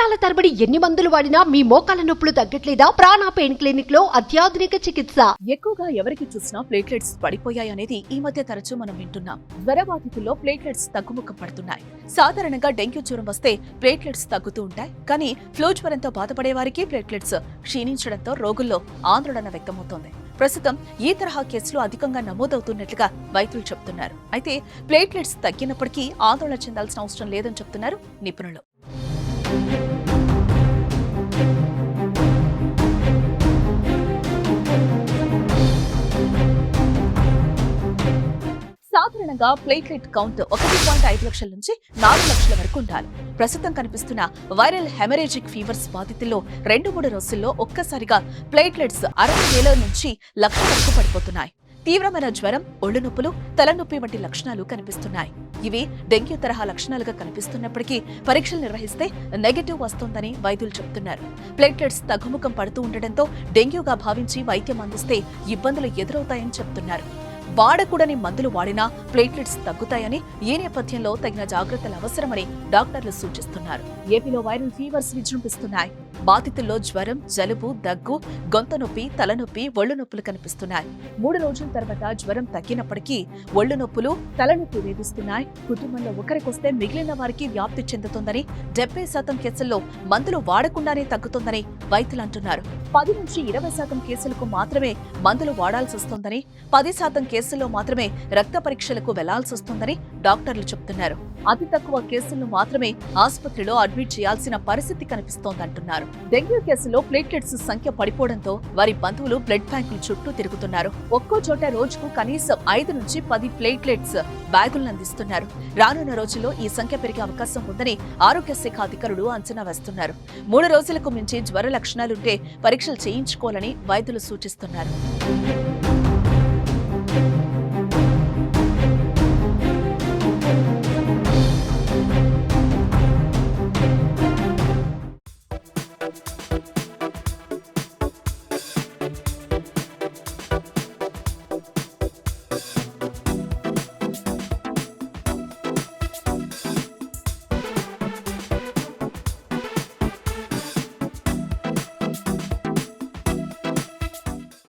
సంవత్సరాల తరబడి ఎన్ని మందులు వాడినా మీ మోకాల నొప్పులు తగ్గట్లేదా? ప్రాణ పెయిన్ క్లినిక్ లో అత్యాధునిక చికిత్స. ఎక్కువగా ఎవరికి చూసినా ప్లేట్లెట్స్ పడిపోయాయనేది ఈ మధ్య తరచూ మనం వింటున్నాం. జ్వర బాధితుల్లో ప్లేట్లెట్స్ తగ్గుముఖం పడుతున్నాయి. సాధారణంగా డెంగ్యూ జ్వరం వస్తే ప్లేట్లెట్స్ తగ్గుతూ ఉంటాయి. కానీ ఫ్లూ జ్వరంతో బాధపడే వారికి ప్లేట్లెట్స్ క్షీణించడంతో రోగుల్లో ఆందోళన వ్యక్తమవుతోంది. ప్రస్తుతం ఈ తరహా కేసులు అధికంగా నమోదవుతున్నట్లుగా వైద్యులు చెబుతున్నారు. అయితే ప్లేట్లెట్స్ తగ్గినప్పటికీ ఆందోళన చెందాల్సిన అవసరం లేదని చెబుతున్నారు నిపుణులు. సాధారణంగా ప్లేట్లెట్ కౌంట్ 1.5 లక్షల నుంచి 4 లక్షల వరకు ఉండాలి. ప్రస్తుతం కనిపిస్తున్న వైరల్ హెమరేజిక్ ఫీవర్స్ బాధితుల్లో 2-3 రోజుల్లో ఒక్కసారిగా ప్లేట్లెట్స్ 60,000 నుంచి 1,00,000 వరకు పడిపోతున్నాయి. తీవ్రమైన జ్వరం, ఒళ్ళు నొప్పులు, తలనొప్పి వంటి లక్షణాలు కనిపిస్తున్నాయి. ఇవి డెంగ్యూ తరహా లక్షణాలుగా కనిపిస్తున్నప్పటికీ పరీక్షలు నిర్వహిస్తే నెగటివ్ వస్తోందని వైద్యులు చెబుతున్నారు. ప్లేట్లెట్స్ తగ్గుముఖం పడుతూ ఉండటంతో డెంగ్యూగా భావించి వైద్యం అందిస్తే ఇబ్బందులు ఎదురవుతాయని చెబుతున్నారు. వాడకూడని మందులు వాడినా ప్లేట్లెట్స్ తగ్గుతాయని, ఈ నేపథ్యంలో తగిన జాగ్రత్తలు అవసరమని డాక్టర్లు సూచిస్తున్నారు. ఏపీలో వైరల్ ఫీవర్స్ విజృంభిస్తున్నాయి. బాధితుల్లో జ్వరం, జలుబు, దగ్గు, గొంత నొప్పి, తలనొప్పి, ఒళ్ళు నొప్పులు కనిపిస్తున్నాయి. 3 రోజుల తర్వాత జ్వరం తగ్గినప్పటికీ ఒళ్ళు నొప్పులు, తలనొప్పి వేధిస్తున్నాయి. కుటుంబంలో ఒకరికొస్తే మిగిలిన వారికి వ్యాప్తి చెందుతుందని, 70% కేసుల్లో మందులు వాడకుండానే తగ్గుతుందని వైద్యులు అంటున్నారు. 10 నుంచి 20% కేసులకు మాత్రమే మందులు వాడాల్సి వస్తోందని, 10% కేసుల్లో మాత్రమే రక్త పరీక్షలకు వెళ్లాల్సి వస్తోందని డాక్టర్లు చెబుతున్నారు. అతి తక్కువ కేసులను మాత్రమే ఆసుపత్రిలో అడ్మిట్ చేయాల్సిన పరిస్థితి కనిపిస్తోందంటున్నారు. డెంగ్యూ కేసులో ప్లేట్లెట్స్ సంఖ్య పడిపోవడంతో వారి బంధువులు బ్లడ్ బ్యాంకుల చుట్టూ తిరుగుతున్నారు. ఒక్కో చోట రోజుకు కనీసం 5 నుంచి 10 ప్లేట్లెట్స్ బ్యాగులను అందిస్తున్నారు. రానున్న రోజుల్లో ఈ సంఖ్య పెరిగే అవకాశం ఉందని ఆరోగ్య శాఖ అధికారులు అంచనా వేస్తున్నారు. 3 రోజులకు మించి జ్వర లక్షణాలుంటే పరీక్షలు చేయించుకోవాలని వైద్యులు సూచిస్తున్నారు.